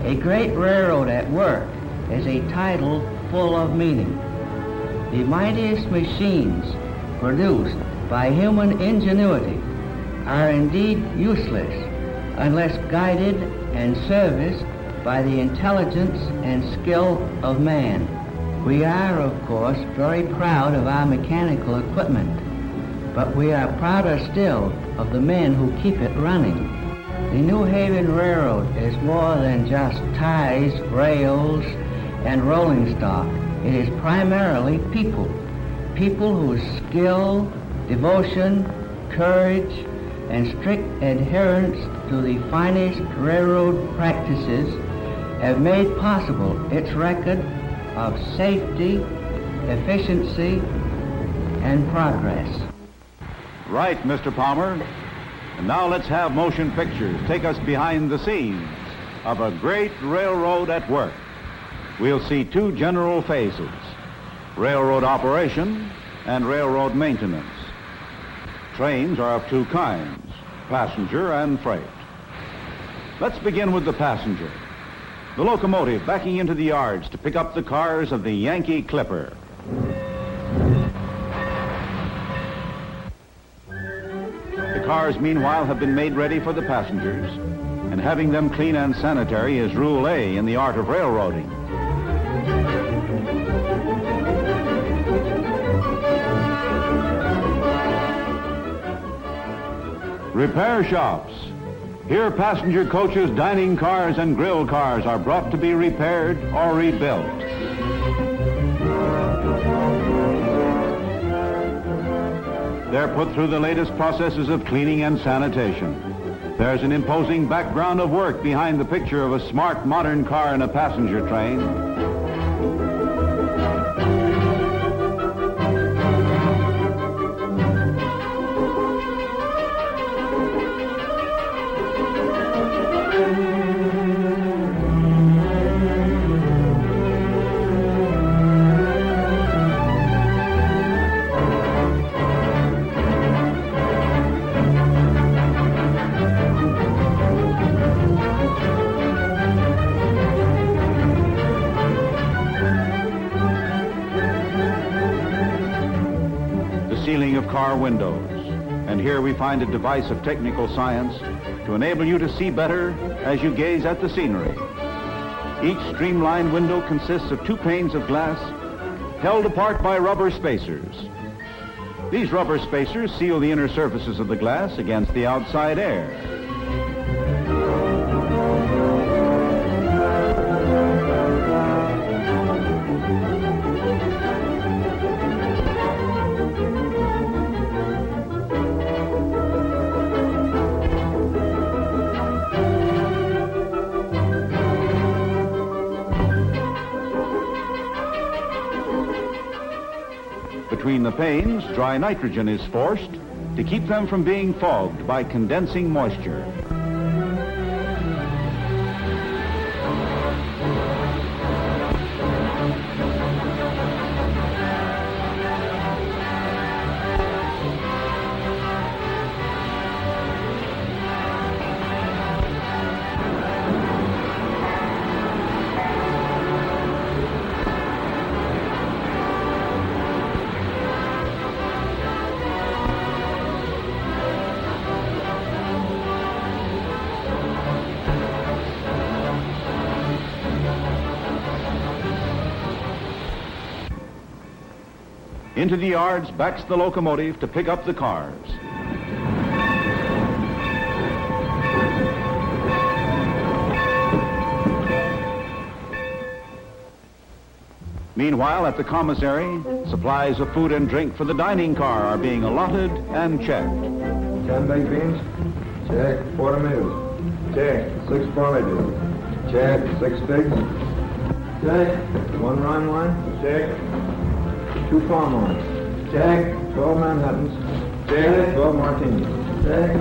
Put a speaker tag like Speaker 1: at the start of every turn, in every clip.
Speaker 1: A great railroad at work is a title full of meaning. The mightiest machines produced by human ingenuity are indeed useless unless guided and serviced by the intelligence and skill of man. We are, of course, very proud of our mechanical equipment, but we are prouder still of the men who keep it running. The New Haven Railroad is more than just ties, rails, and rolling stock. It is primarily people. People whose skill, devotion, courage, and strict adherence to the finest railroad practices have made possible its record of safety, efficiency, and progress.
Speaker 2: Right, Mr. Palmer. And now let's have motion pictures take us behind the scenes of a great railroad at work. We'll see two general phases: railroad operation and railroad maintenance. Trains are of two kinds, passenger and freight. Let's begin with the passenger. The locomotive backing into the yards to pick up the cars of the Yankee Clipper. The cars, meanwhile, have been made ready for the passengers, and having them clean and sanitary is Rule A in the art of railroading. Repair shops. Here passenger coaches, dining cars, and grill cars are brought to be repaired or rebuilt. They're put through the latest processes of cleaning and sanitation. There's an imposing background of work behind the picture of a smart, modern car in a passenger train. Sealing of car windows. And here we find a device of technical science to enable you to see better as you gaze at the scenery. Each streamlined window consists of two panes of glass held apart by rubber spacers. These rubber spacers seal the inner surfaces of the glass against the outside air. Between the panes, dry nitrogen is forced to keep them from being fogged by condensing moisture. Into the yards backs the locomotive to pick up the cars. Meanwhile, at the commissary, supplies of food and drink for the dining car are being allotted and checked.
Speaker 3: 10 baked beans? Check. 4 tomatoes? Check. 6 porridges? Check. 6 figs? Check. 1 Rhine wine? Check. 2 palm wines? Check. 12 Manhattans? Check. 12 martinis? Check.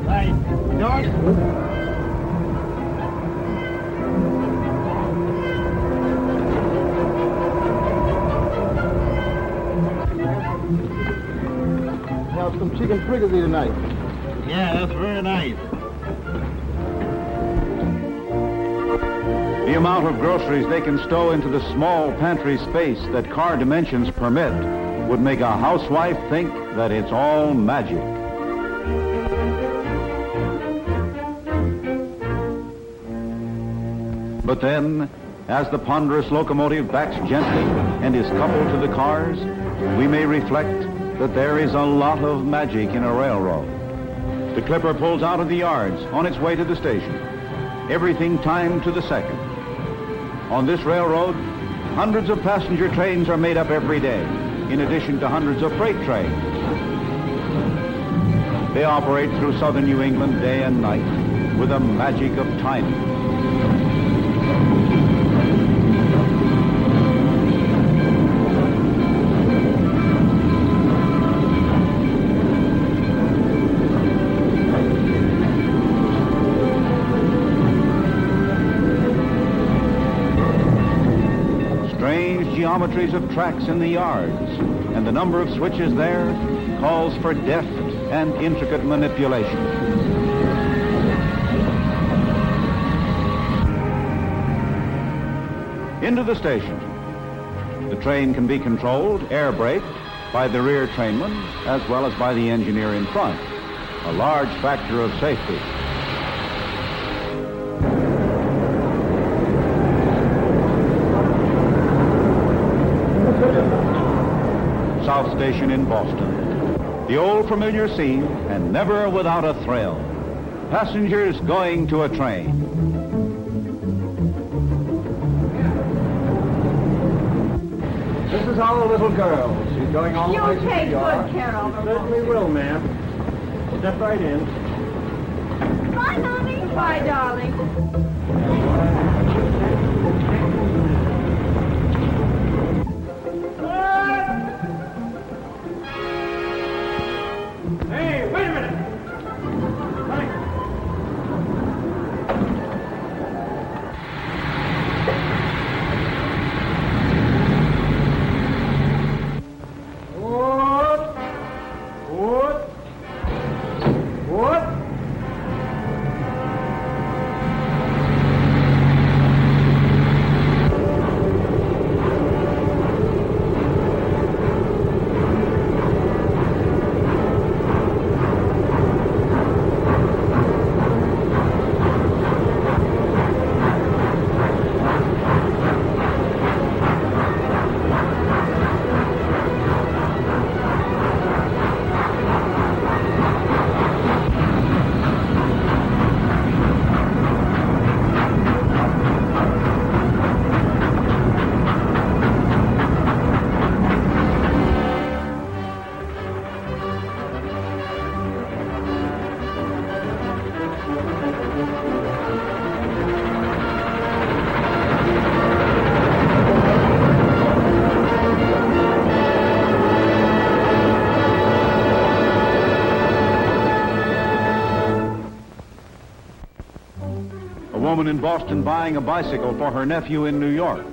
Speaker 4: Right. George?
Speaker 3: Have some chicken fricassee tonight.
Speaker 4: Yeah, that's very nice.
Speaker 2: The amount of groceries they can stow into the small pantry space that car dimensions permit would make a housewife think that it's all magic. But then, as the ponderous locomotive backs gently and is coupled to the cars, we may reflect that there is a lot of magic in a railroad. The clipper pulls out of the yards on its way to the station. Everything timed to the second. On this railroad, hundreds of passenger trains are made up every day, in addition to hundreds of freight trains. They operate through southern New England day and night with a magic of timing. Geometries of tracks in the yards, and the number of switches there calls for deft and intricate manipulation. Into the station. The train can be controlled, air braked, by the rear trainman as well as by the engineer in front, a large factor of safety. South Station in Boston. The old familiar scene, and never without a thrill. Passengers going to a train.
Speaker 3: This is our little girl. She's going all the way to
Speaker 5: You'll take
Speaker 3: New York.
Speaker 5: good care of her.
Speaker 4: Certainly will, ma'am. Step right in.
Speaker 5: Bye, Mommy. Bye, darling.
Speaker 4: Hey, wait a minute. Right. What?
Speaker 2: Woman in Boston buying a bicycle for her nephew in New York,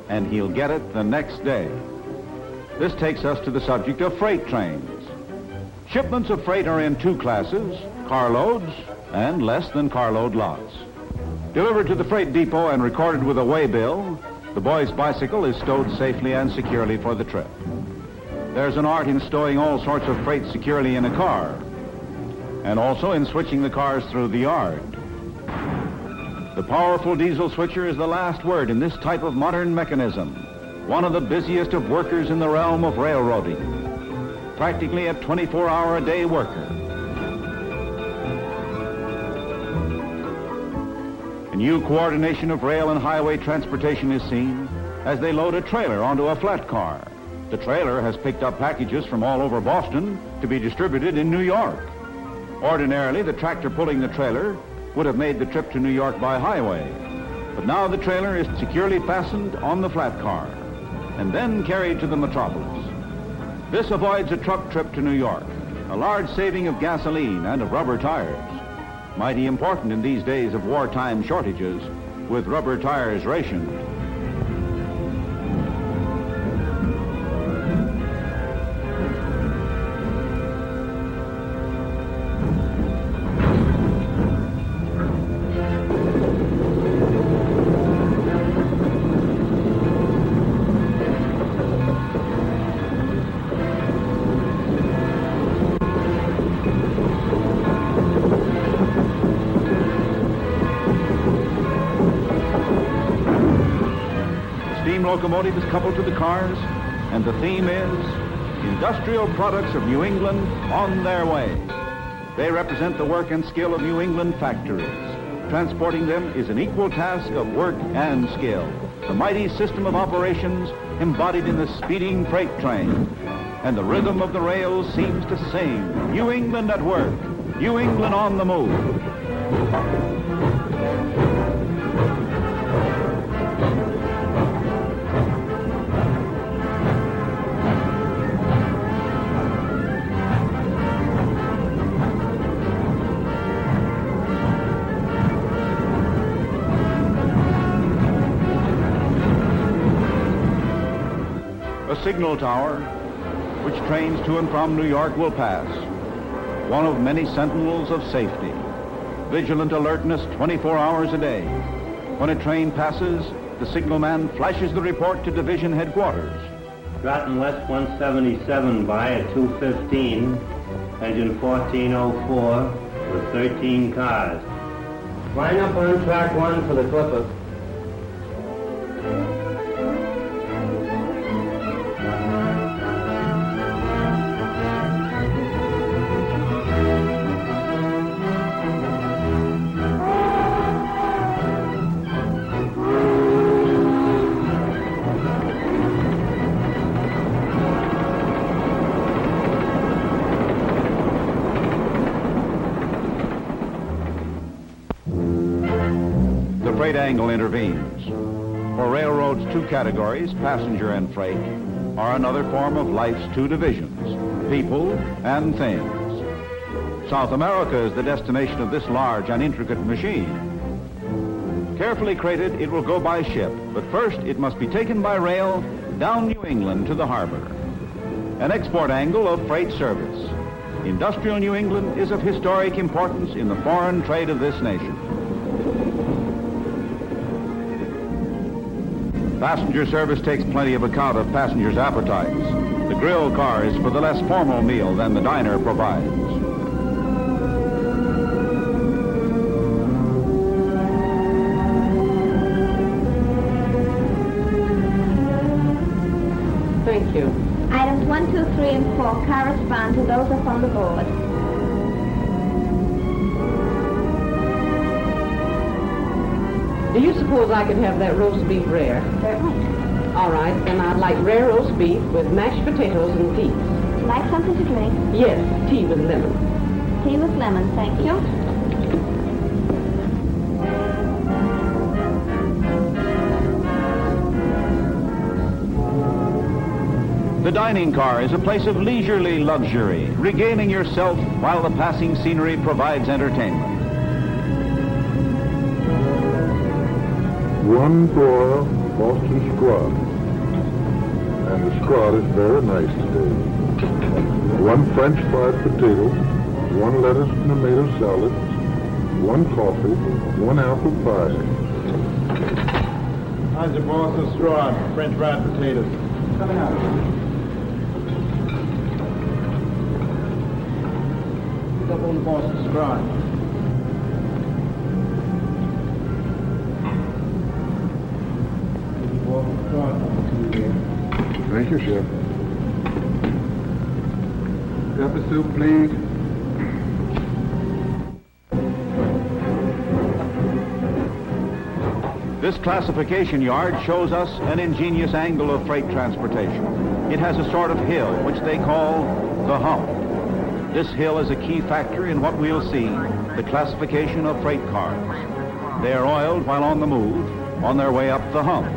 Speaker 2: and he'll get it the next day. This takes us to the subject of freight trains. Shipments of freight are in two classes, carloads and less than carload lots. Delivered to the freight depot and recorded with a weighbill, the boy's bicycle is stowed safely and securely for the trip. There's an art in stowing all sorts of freight securely in a car, and also in switching the cars through the yard. The powerful diesel switcher is the last word in this type of modern mechanism, one of the busiest of workers in the realm of railroading, practically a 24-hour-a-day worker. A new coordination of rail and highway transportation is seen as they load a trailer onto a flat car. The trailer has picked up packages from all over Boston to be distributed in New York. Ordinarily, the tractor pulling the trailer would have made the trip to New York by highway. But now the trailer is securely fastened on the flat car and then carried to the metropolis. This avoids a truck trip to New York, a large saving of gasoline and of rubber tires. Mighty important in these days of wartime shortages with rubber tires rationed. steam locomotive is coupled to the cars, and the theme is Industrial Products of New England on Their Way. They represent the work and skill of New England factories. Transporting them is an equal task of work and skill. The mighty system of operations embodied in the speeding freight train. And the rhythm of the rails seems to sing, New England at work, New England on the move. A signal tower, which trains to and from New York will pass. One of many sentinels of safety. Vigilant alertness 24 hours a day. When a train passes, the signalman flashes the report to division headquarters.
Speaker 6: Groton West 177 by at 2:15, engine 1404 with 13 cars. Line up on track 1 for the Clipper.
Speaker 2: Freight angle intervenes. For railroads, two categories, passenger and freight, are another form of life's two divisions, people and things. South America is the destination of this large and intricate machine. Carefully crated, it will go by ship, but first it must be taken by rail down New England to the harbor. An export angle of freight service. Industrial New England is of historic importance in the foreign trade of this nation. Passenger service takes plenty of account of passengers' appetites. The grill car is for the less formal meal than the diner provides.
Speaker 7: Thank you.
Speaker 5: Items 1, 2, 3, and 4 correspond to those up on the board.
Speaker 7: Do you suppose I could have that roast beef rare?
Speaker 5: Certainly.
Speaker 7: All right, then I'd like rare roast beef with mashed potatoes and peas.
Speaker 5: Would you like something to drink?
Speaker 7: Yes, tea with lemon.
Speaker 5: Tea with lemon, thank you.
Speaker 2: The dining car is a place of leisurely luxury, regaling yourself while the passing scenery provides entertainment.
Speaker 8: One broiled Boston scrod, and the scrod is very nice today. One French fried potato, one lettuce and tomato salad, one coffee, one apple pie.
Speaker 3: How's your Boston scrod, French fried potatoes? Coming out. Up on the Boston scrod.
Speaker 8: Thank you, Chef. Pepper soup, please.
Speaker 2: This classification yard shows us an ingenious angle of freight transportation. It has a sort of hill, which they call the hump. This hill is a key factor in what we'll see, the classification of freight cars. They are oiled while on the move, on their way up the hump.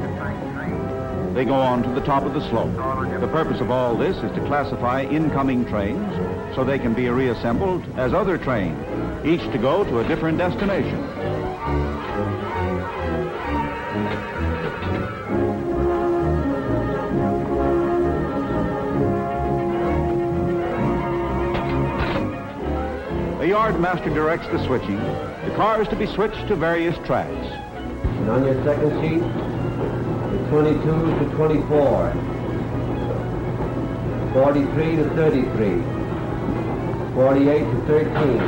Speaker 2: They go on to the top of the slope. The purpose of all this is to classify incoming trains so they can be reassembled as other trains, each to go to a different destination. The yard master directs the switching. The car is to be switched to various tracks.
Speaker 6: And on your second sheet, the 22 to 24, 43 to 33, 48 to 13.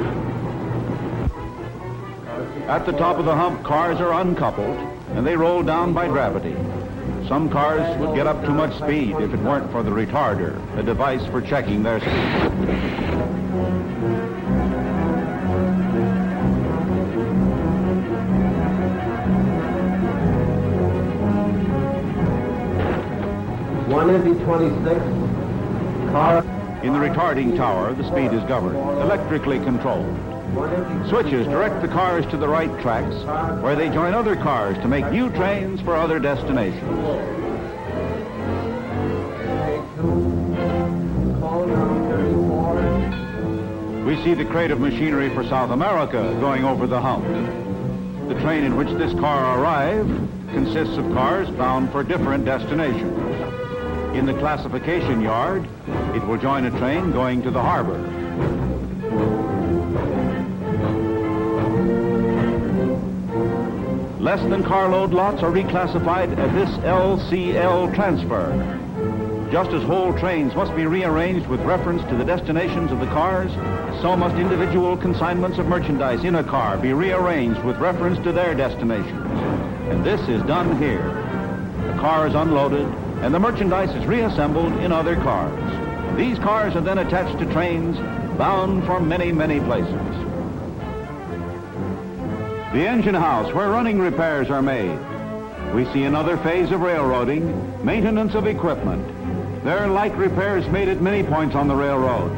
Speaker 2: At the top of the hump, cars are uncoupled, and they roll down by gravity. Some cars would get up too much speed if it weren't for the retarder, a device for checking their speed.
Speaker 3: One MV-26 car.
Speaker 2: In the retarding tower, the speed is governed, electrically controlled. Switches direct the cars to the right tracks, where they join other cars to make new trains for other destinations. We see the crate of machinery for South America going over the hump. The train in which this car arrived consists of cars bound for different destinations. In the classification yard, it will join a train going to the harbor. Less than carload lots are reclassified at this LCL transfer. Just as whole trains must be rearranged with reference to the destinations of the cars, so must individual consignments of merchandise in a car be rearranged with reference to their destinations. And this is done here. The car is unloaded, and the merchandise is reassembled in other cars. These cars are then attached to trains bound for many, many places. The engine house, where running repairs are made. We see another phase of railroading, maintenance of equipment. There are light repairs made at many points on the railroad.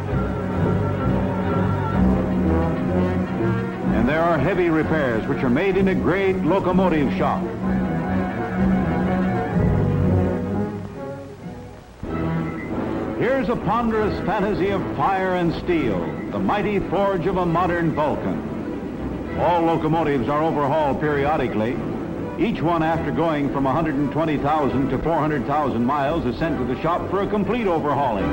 Speaker 2: And there are heavy repairs which are made in a great locomotive shop. Here's a ponderous fantasy of fire and steel, the mighty forge of a modern Vulcan. All locomotives are overhauled periodically. Each one, after going from 120,000 to 400,000 miles, is sent to the shop for a complete overhauling.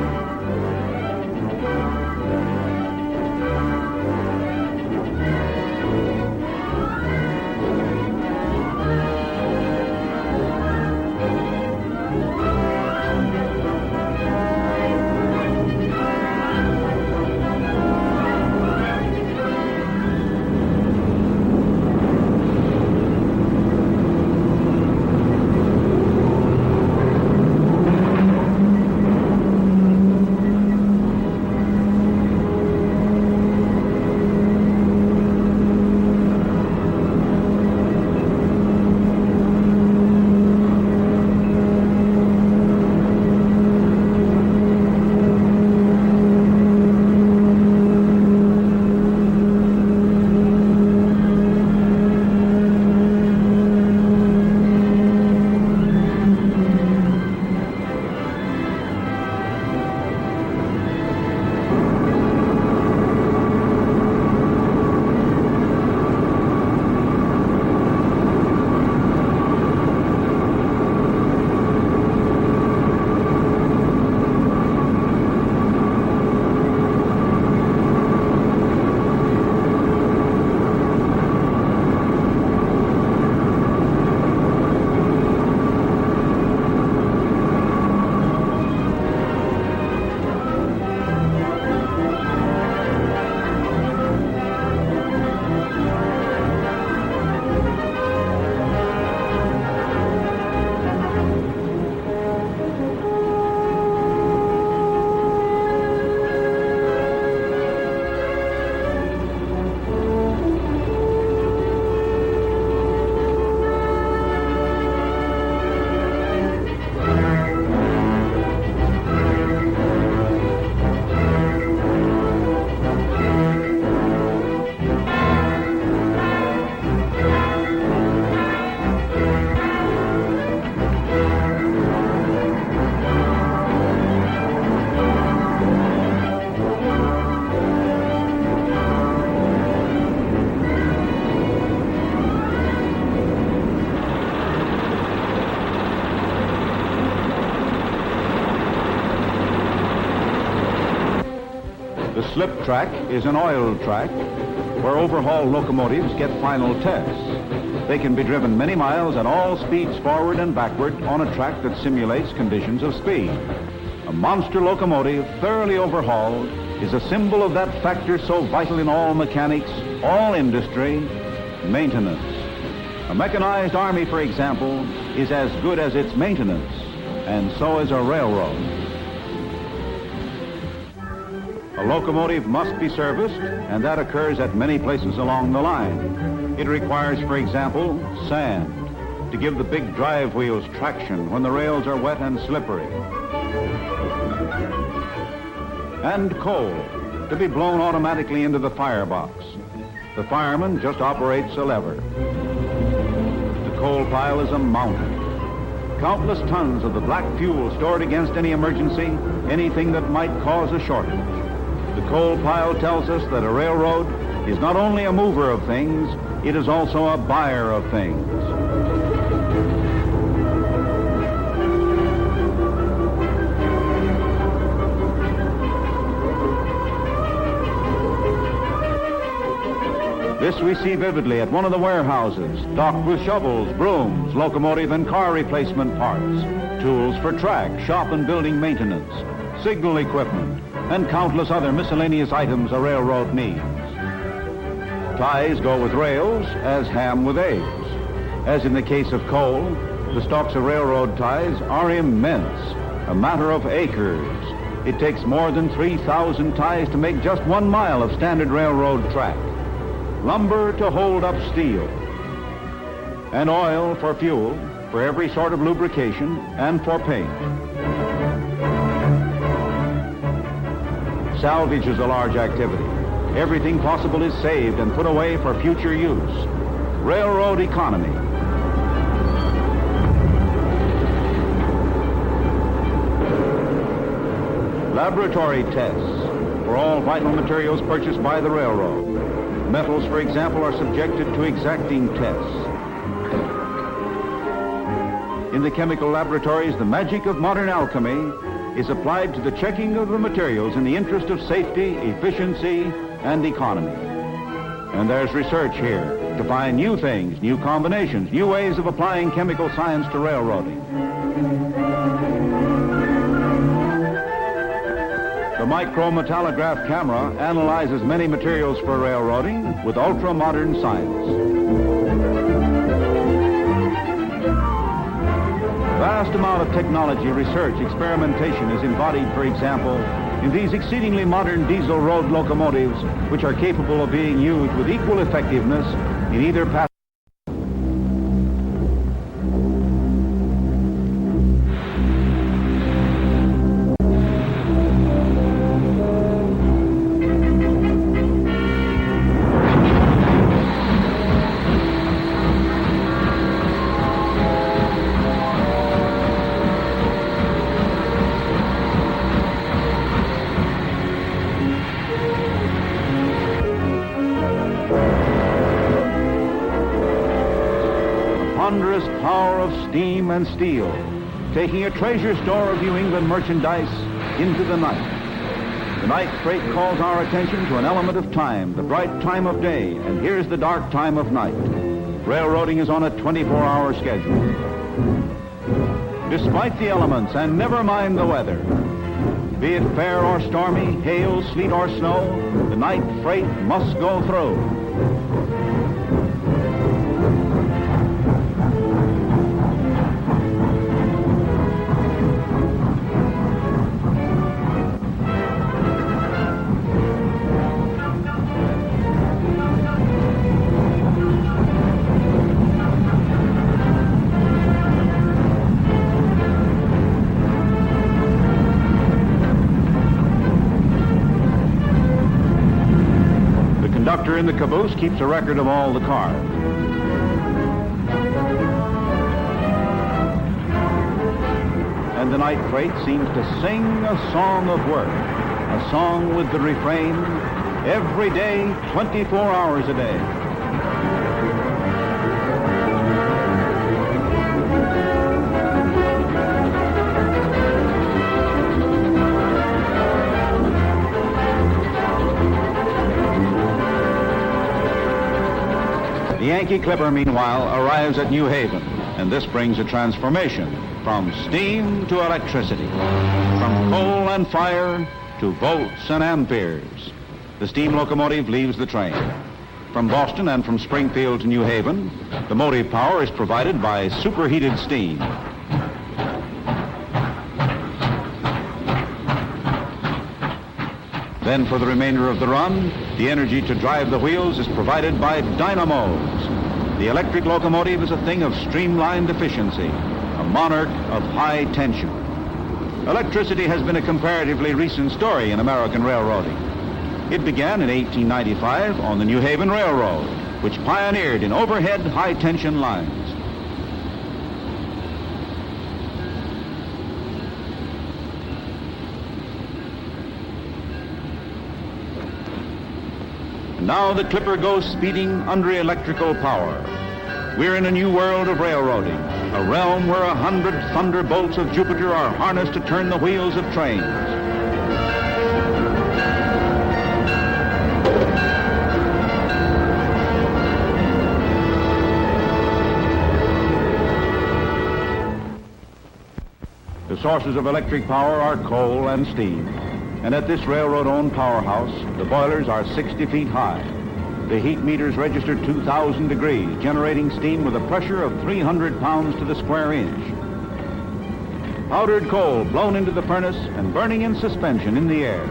Speaker 2: Slip track is an oil track where overhauled locomotives get final tests. They can be driven many miles at all speeds forward and backward on a track that simulates conditions of speed. A monster locomotive, thoroughly overhauled, is a symbol of that factor so vital in all mechanics, all industry, maintenance. A mechanized army, for example, is as good as its maintenance, and so is a railroad. A locomotive must be serviced, and that occurs at many places along the line. It requires, for example, sand to give the big drive wheels traction when the rails are wet and slippery, and coal to be blown automatically into the firebox. The fireman just operates a lever. The coal pile is a mountain. Countless tons of the black fuel stored against any emergency, anything that might cause a shortage. The coal pile tells us that a railroad is not only a mover of things, it is also a buyer of things. This we see vividly at one of the warehouses, stocked with shovels, brooms, locomotive and car replacement parts, tools for track, shop and building maintenance, signal equipment, and countless other miscellaneous items a railroad needs. Ties go with rails as ham with eggs. As in the case of coal, the stocks of railroad ties are immense, a matter of acres. It takes more than 3,000 ties to make just 1 mile of standard railroad track. Lumber to hold up steel, and oil for fuel, for every sort of lubrication, and for paint. Salvage is a large activity. Everything possible is saved and put away for future use. Railroad economy. Laboratory tests for all vital materials purchased by the railroad. Metals, for example, are subjected to exacting tests. In the chemical laboratories, the magic of modern alchemy is applied to the checking of the materials in the interest of safety, efficiency, and economy. And there's research here to find new things, new combinations, new ways of applying chemical science to railroading. The micrometallograph camera analyzes many materials for railroading with ultra-modern science. Vast amount of technology, research, experimentation is embodied, for example, in these exceedingly modern diesel road locomotives, which are capable of being used with equal effectiveness in either passenger. Ponderous power of steam and steel, taking a treasure store of New England merchandise into the night. The night freight calls our attention to an element of time, the bright time of day, and here's the dark time of night. Railroading is on a 24-hour schedule. Despite the elements, and never mind the weather, be it fair or stormy, hail, sleet or snow, the night freight must go through. The conductor in the caboose keeps a record of all the cars. And the night freight seems to sing a song of work, a song with the refrain, every day, 24 hours a day. The Yankee Clipper, meanwhile, arrives at New Haven, and this brings a transformation from steam to electricity, from coal and fire to volts and amperes. The steam locomotive leaves the train. From Boston and from Springfield to New Haven, the motive power is provided by superheated steam. Then for the remainder of the run, the energy to drive the wheels is provided by dynamos. The electric locomotive is a thing of streamlined efficiency, a monarch of high tension. Electricity has been a comparatively recent story in American railroading. It began in 1895 on the New Haven Railroad, which pioneered in overhead high-tension lines. Now the Clipper goes speeding under electrical power. We're in a new world of railroading, a realm where 100 thunderbolts of Jupiter are harnessed to turn the wheels of trains. The sources of electric power are coal and steam. And at this railroad-owned powerhouse, the boilers are 60 feet high. The heat meters register 2,000 degrees, generating steam with a pressure of 300 pounds to the square inch. Powdered coal blown into the furnace and burning in suspension in the air.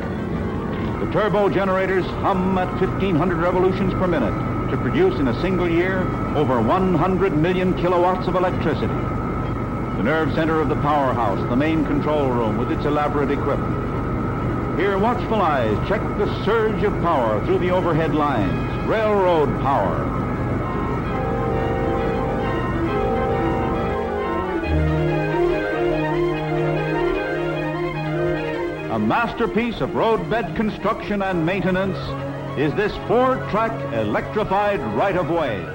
Speaker 2: The turbo generators hum at 1,500 revolutions per minute to produce in a single year over 100 million kilowatts of electricity. The nerve center of the powerhouse, the main control room with its elaborate equipment. Here, watchful eyes check the surge of power through the overhead lines. Railroad power. A masterpiece of roadbed construction and maintenance is this 4-track electrified right-of-way.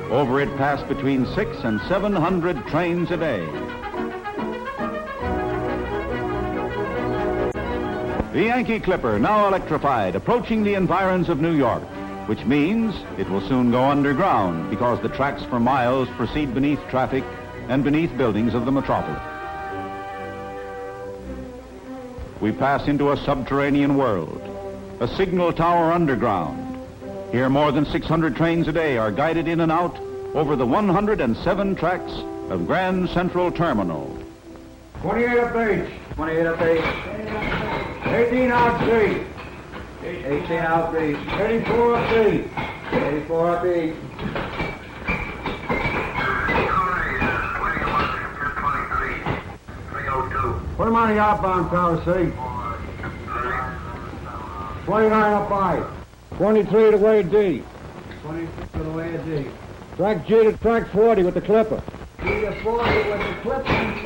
Speaker 2: Over it pass between 600 and 700 trains a day. The Yankee Clipper, now electrified, approaching the environs of New York, which means it will soon go underground because the tracks for miles proceed beneath traffic and beneath buildings of the metropolis. We pass into a subterranean world, a signal tower underground. Here more than 600 trains a day are guided in and out over the 107 tracks of Grand Central Terminal.
Speaker 3: 28 up H. 28 up H. 18 out D. 18 out D. 84 up D. 84 up D. Put him on the outbound tower, C. 29 up I. 23 the way D. 23 the way D. Track G to track 40 with the Clipper. G to 40 with the Clipper.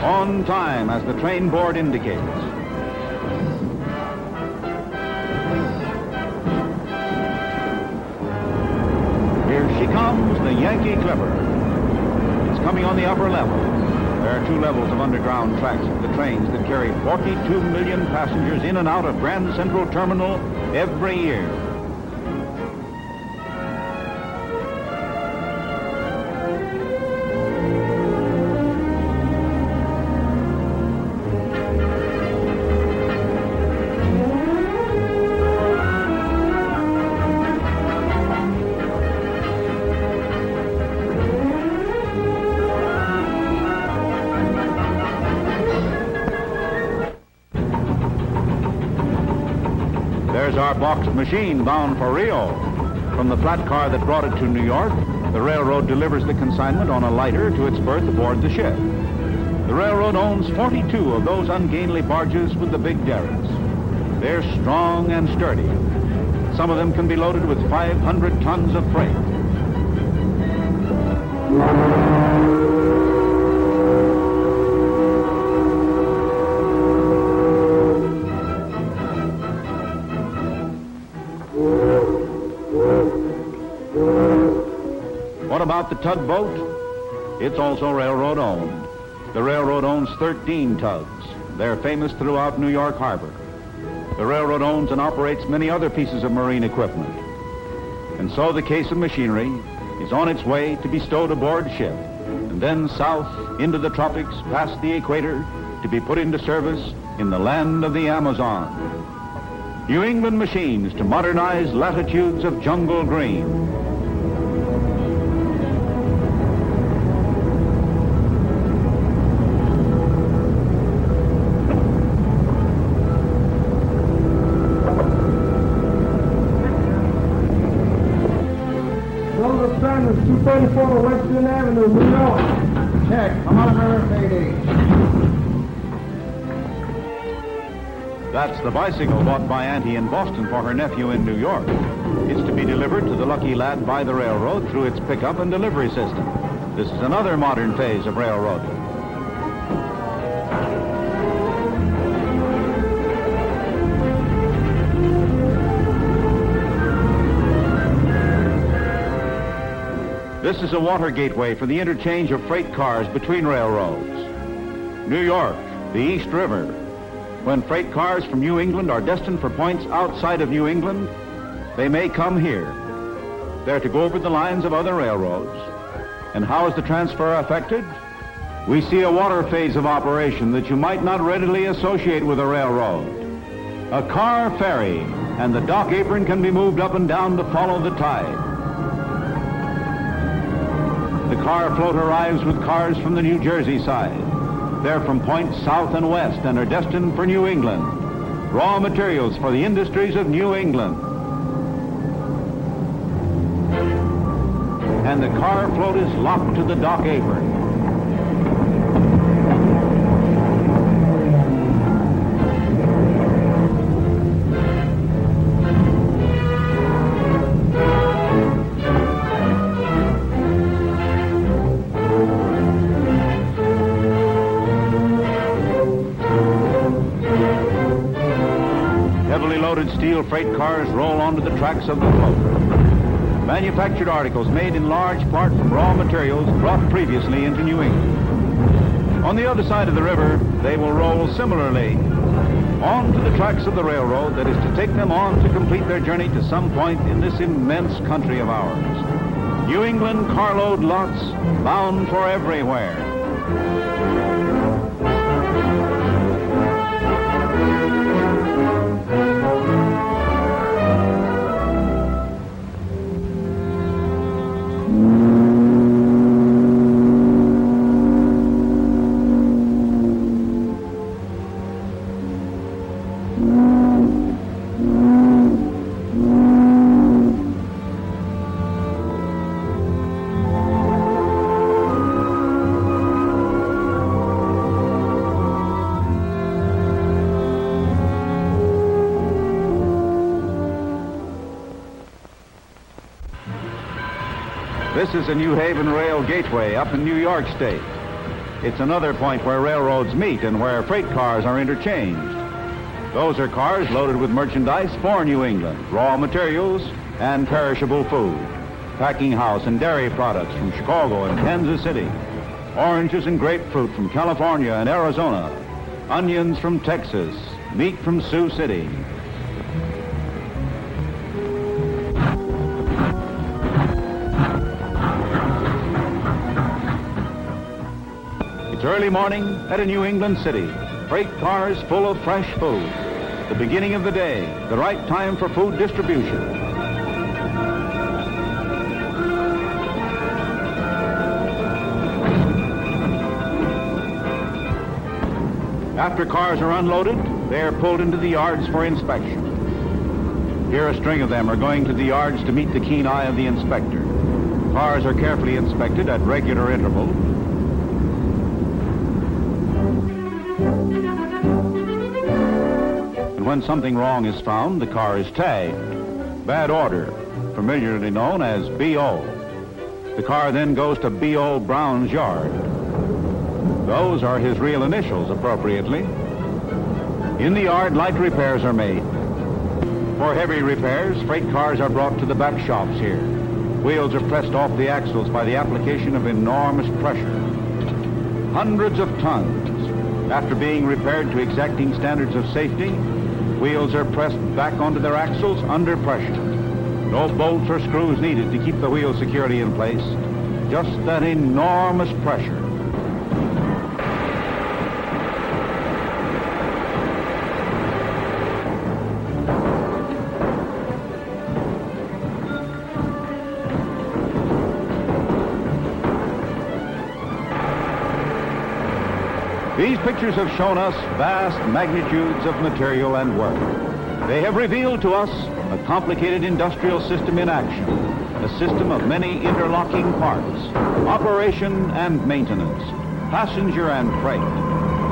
Speaker 2: On time, as the train board indicates. Here she comes, the Yankee Clipper. It's coming on the upper level. There are 2 levels of underground tracks for the trains that carry 42 million passengers in and out of Grand Central Terminal every year. There's our boxed machine bound for Rio. From the flat car that brought it to New York, the railroad delivers the consignment on a lighter to its berth aboard the ship. The railroad owns 42 of those ungainly barges with the big derricks. They're strong and sturdy. Some of them can be loaded with 500 tons of freight. What about the tugboat? It's also railroad owned. The railroad owns 13 tugs. They're famous throughout New York Harbor. The railroad owns and operates many other pieces of marine equipment. And so the case of machinery is on its way to be stowed aboard ship, and then south into the tropics, past the equator, to be put into service in the land of the Amazon. New England machines to modernize latitudes of jungle green.
Speaker 3: Joseph Sanders, 234 Western Avenue, New York. Check. Oliver Fady.
Speaker 2: That's the bicycle bought by Auntie in Boston for her nephew in New York. It's to be delivered to the lucky lad by the railroad through its pickup and delivery system. This is another modern phase of railroading. This is a water gateway for the interchange of freight cars between railroads. New York, the East River. When freight cars from New England are destined for points outside of New England, they may come here. They're to go over the lines of other railroads. And how is the transfer affected? We see a water phase of operation that you might not readily associate with a railroad. A car ferry, and the dock apron can be moved up and down to follow the tide. The car float arrives with cars from the New Jersey side. They're from points south and west and are destined for New England. Raw materials for the industries of New England. And the car float is locked to the dock apron. Steel freight cars roll onto the tracks of the float. Manufactured articles made in large part from raw materials brought previously into New England. On the other side of the river, they will roll similarly onto the tracks of the railroad that is to take them on to complete their journey to some point in this immense country of ours. New England carload lots bound for everywhere. This is a New Haven Rail Gateway up in New York State. It's another point where railroads meet and where freight cars are interchanged. Those are cars loaded with merchandise for New England, raw materials, and perishable food. Packing house and dairy products from Chicago and Kansas City. Oranges and grapefruit from California and Arizona. Onions from Texas. Meat from Sioux City. It's early morning at a New England city. Freight cars full of fresh food. The beginning of the day, the right time for food distribution. After cars are unloaded, they are pulled into the yards for inspection. Here a string of them are going to the yards to meet the keen eye of the inspector. Cars are carefully inspected at regular intervals. When something wrong is found, the car is tagged. Bad order, familiarly known as B.O. The car then goes to B.O. Brown's yard. Those are his real initials, appropriately. In the yard, light repairs are made. For heavy repairs, freight cars are brought to the back shops here. Wheels are pressed off the axles by the application of enormous pressure. Hundreds of tons. After being repaired to exacting standards of safety, wheels are pressed back onto their axles under pressure. No bolts or screws needed to keep the wheel securely in place. Just that enormous pressure. These pictures have shown us vast magnitudes of material and work. They have revealed to us a complicated industrial system in action, a system of many interlocking parts, operation and maintenance, passenger and freight,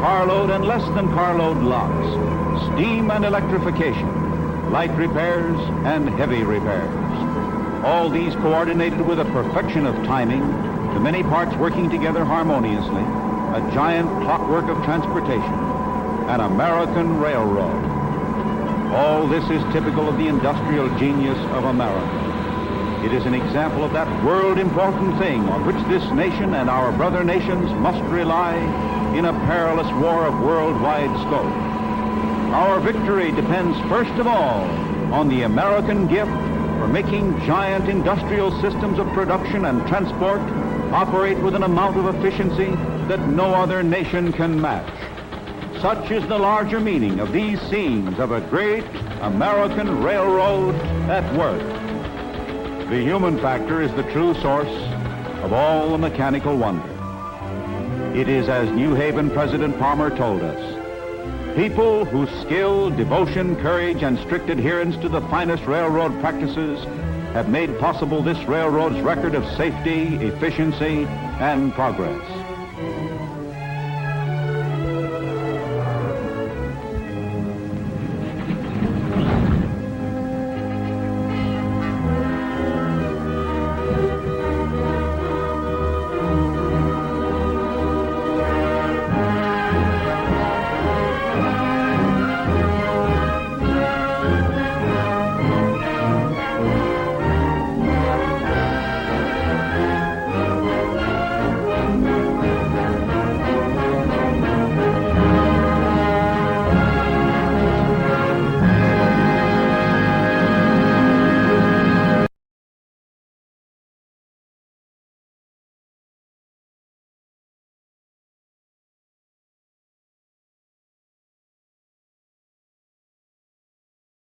Speaker 2: carload and less than carload lots, steam and electrification, light repairs and heavy repairs. All these coordinated with a perfection of timing, the many parts working together harmoniously, a giant clockwork of transportation, an American railroad. All this is typical of the industrial genius of America. It is an example of that world-important thing on which this nation and our brother nations must rely in a perilous war of worldwide scope. Our victory depends first of all on the American gift for making giant industrial systems of production and transport operate with an amount of efficiency that no other nation can match. Such is the larger meaning of these scenes of a great American railroad at work. The human factor is the true source of all the mechanical wonder. It is as New Haven President Palmer told us, people whose skill, devotion, courage, and strict adherence to the finest railroad practices have made possible this railroad's record of safety, efficiency, and progress.